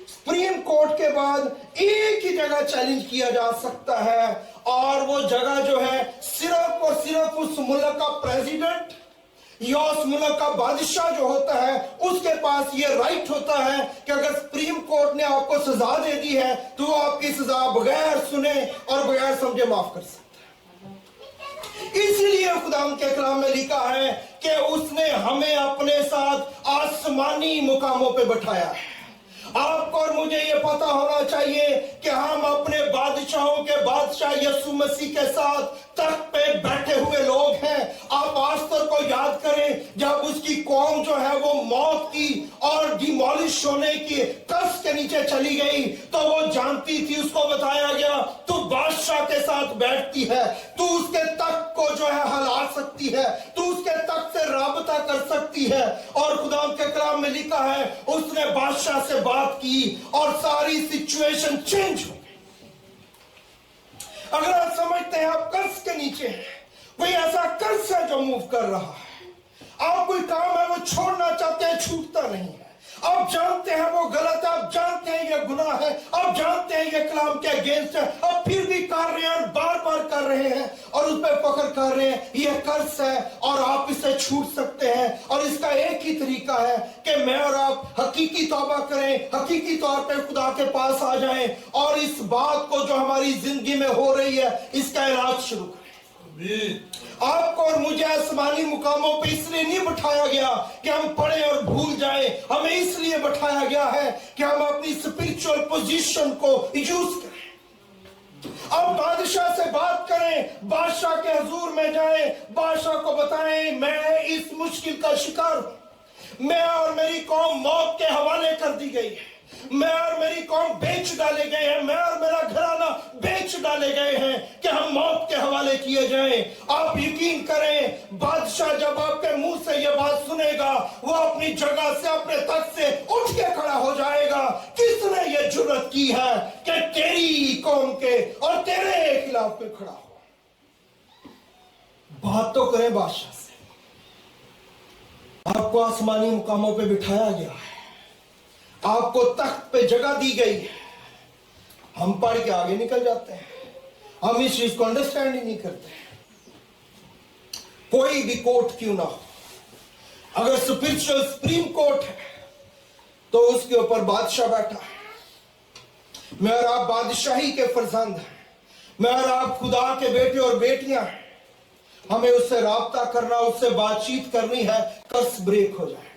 Supreme court के बाद एक ही जगह चैलेंज किया जा सकता है, और वो जगह जो है सिर्फ और सिर्फ उस मुल्क का प्रेसिडेंट या उस मुल्क का बादशाह जो होता है उसके पास ये राइट होता है कि अगर सुप्रीम कोर्ट ने आपको सजा दे दी है तो वो आपकी सजा बगैर सुने और बगैर समझे माफ कर सकता है। इसलिए खुदा के कलाम में लिखा है कि उसने हमें अपने साथ आसमानी मुकामों पे बैठाया है। आपको और मुझे ये पता होना चाहिए कि हम अपने बादशाहों के बादशाह यीशु मसीह के साथ तख्त पे बैठे हुए लोग हैं। आप आस्तर को याद करें, जब उसकी कौम जो है वो मौत की और डिमोलिश होने की कर्ज के नीचे चली गई, तो वो जानती थी, उसको बताया गया तू बादशाह के साथ बैठती है, तू उसके तख्त को जो है हिला सकती है, तू उसके तख्त से राबता कर सकती है। और खुदा के कलाम में लिखा है उसने बादशाह से बात की और सारी सिचुएशन चेंज हो गई। अगर आप समझते हैं आप कर्ज के नीचे हैं, कोई ऐसा कर्ज है जो मूव कर रहा है, आप कोई काम है वो छोड़ना चाहते हैं, छूटता नहीं है, आप जानते हैं वो गलत है, आप जानते हैं ये गुनाह है, आप जानते हैं ये कलाम के अगेंस्ट है, आप फिर भी कर रहे हैं और बार बार कर रहे हैं और उस पर फख्र कर रहे हैं, ये कर्ज है और आप इससे छूट सकते हैं। और इसका एक ही तरीका है कि मैं और आप हकीकी तौबा करें, हकीकी तौर पे खुदा के पास आ जाएं और इस बात को जो हमारी जिंदगी में हो रही है इसका इलाज शुरू करें। आपको और मुझे आसमानी मुकामों पे इसलिए नहीं बिठाया गया कि हम पढ़े और भूल जाएं, हमें इसलिए बिठाया गया है कि हम अपनी स्पिरिचुअल पोजीशन को यूज करें। अब बादशाह से बात करें, बादशाह के हुजूर में जाएं, बादशाह को बताएं मैं इस मुश्किल का शिकार हूं, मैं और मेरी कौम मौत के हवाले कर दी गई है, मैं और मेरी कौम बेच डाले गए हैं, मैं और मेरा घराना बेच डाले गए हैं कि हम मौत के हवाले किए जाएं। आप यकीन करें बादशाह जब आपके मुंह से ये बात सुनेगा वो अपनी जगह से अपने तख्त से उठ के खड़ा हो जाएगा। किसने ये जुर्रत की है कि तेरी कौम के और तेरे खिलाफ पे खड़ा हो? बात तो करें बादशाह से। आपको आसमानी मुकामों पे बिठाया गया है, आपको तख्त पे जगह दी गई है, हम पढ़ के आगे निकल जाते हैं, हम इस चीज को अंडरस्टैंड ही नहीं करते। कोई भी कोर्ट क्यों ना हो, अगर स्पिरिचुअल सुप्रीम कोर्ट है तो उसके ऊपर बादशाह बैठा है। मैं और आप बादशाही के फर्जंद हैं, मैं और आप खुदा के बेटे और बेटियां हैं, हमें उससे राब्ता करना, उससे बातचीत करनी है, कर्ज ब्रेक हो जाए।